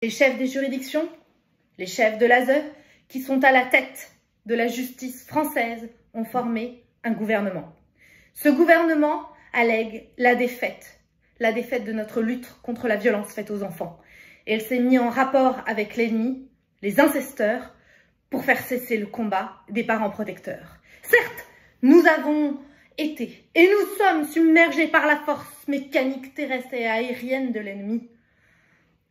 Les chefs des juridictions, les chefs de l'ASE, qui sont à la tête de la justice française, ont formé un gouvernement. Ce gouvernement allègue la défaite de notre lutte contre la violence faite aux enfants. Et elle s'est mise en rapport avec l'ennemi, les incesteurs, pour faire cesser le combat des parents protecteurs. Certes, nous avons été et nous sommes submergés par la force mécanique terrestre et aérienne de l'ennemi.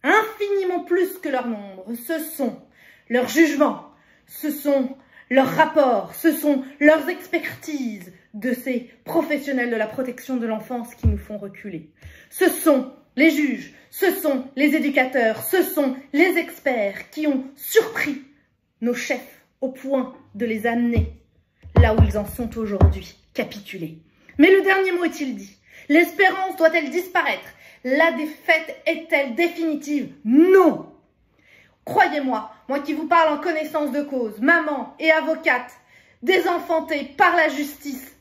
Infiniment plus que leur nombre, ce sont leurs jugements, ce sont leurs rapports, ce sont leurs expertises de ces professionnels de la protection de l'enfance qui nous font reculer. Ce sont les juges, ce sont les éducateurs, ce sont les experts qui ont surpris nos chefs au point de les amener là où ils en sont aujourd'hui, capitulés. Mais le dernier mot est-il dit? L'espérance doit-elle disparaître? La défaite est-elle définitive? Non! Croyez-moi, moi qui vous parle en connaissance de cause, maman et avocate, désenfantée par la justice,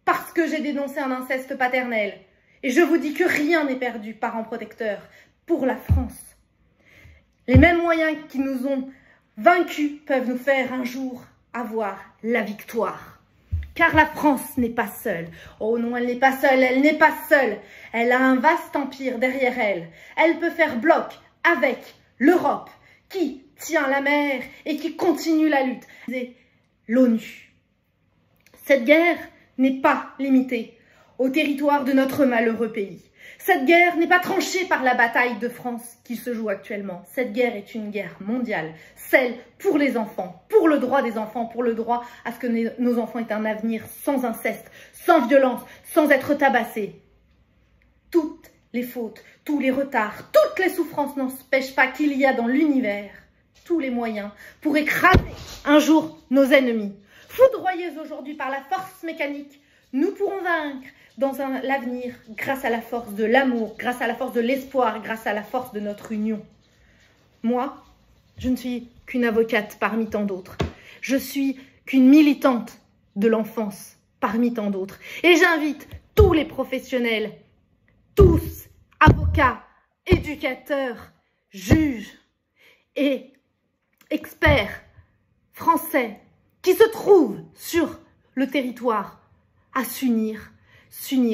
parce que j'ai dénoncé un inceste paternel. Et je vous dis que rien n'est perdu, parents protecteurs, pour la France. Les mêmes moyens qui nous ont vaincus peuvent nous faire un jour avoir la victoire. Car la France n'est pas seule. Oh non, elle n'est pas seule, elle n'est pas seule. Elle a un vaste empire derrière elle. Elle peut faire bloc avec l'Europe qui tient la mer et qui continue la lutte. C'est l'ONU. Cette guerre n'est pas limitée au territoire de notre malheureux pays. Cette guerre n'est pas tranchée par la bataille de France qui se joue actuellement. Cette guerre est une guerre mondiale, celle pour les enfants, pour le droit des enfants, pour le droit à ce que nos enfants aient un avenir sans inceste, sans violence, sans être tabassés. Toutes les fautes, tous les retards, toutes les souffrances n'empêchent pas qu'il y a dans l'univers tous les moyens pour écraser un jour nos ennemis. Foudroyés aujourd'hui par la force mécanique, nous pourrons vaincre dans l'avenir grâce à la force de l'amour, grâce à la force de l'espoir, grâce à la force de notre union. Moi, je ne suis qu'une avocate parmi tant d'autres. Je suis qu'une militante de l'enfance parmi tant d'autres. Et j'invite tous les professionnels, tous, avocats, éducateurs, juges et experts français qui se trouvent sur le territoire à s'unir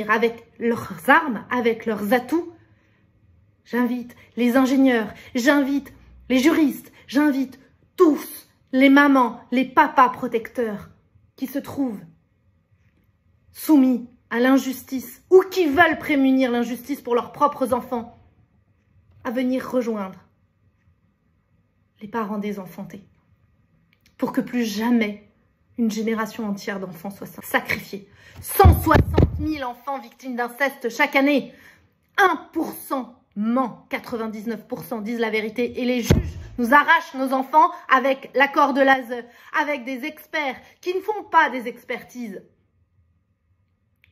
avec leurs armes, avec leurs atouts. J'invite les ingénieurs, j'invite les juristes, j'invite tous les mamans, les papas protecteurs qui se trouvent soumis à l'injustice ou qui veulent prémunir l'injustice pour leurs propres enfants à venir rejoindre les parents désenfantés pour que plus jamais une génération entière d'enfants soit sacrifiée. 160 000 enfants victimes d'inceste chaque année. 1% ment, 99% disent la vérité. Et les juges nous arrachent nos enfants avec l'accord de l'ASE, avec des experts qui ne font pas des expertises.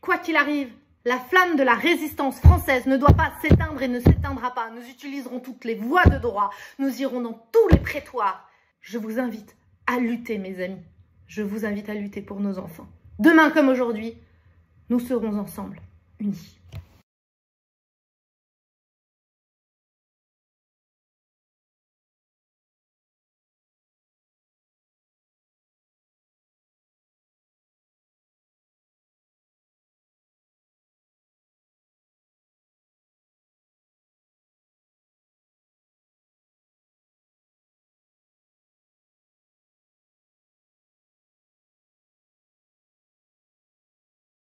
Quoi qu'il arrive, la flamme de la résistance française ne doit pas s'éteindre et ne s'éteindra pas. Nous utiliserons toutes les voies de droit. Nous irons dans tous les prétoires. Je vous invite à lutter, mes amis. Je vous invite à lutter pour nos enfants. Demain comme aujourd'hui, nous serons ensemble, unis.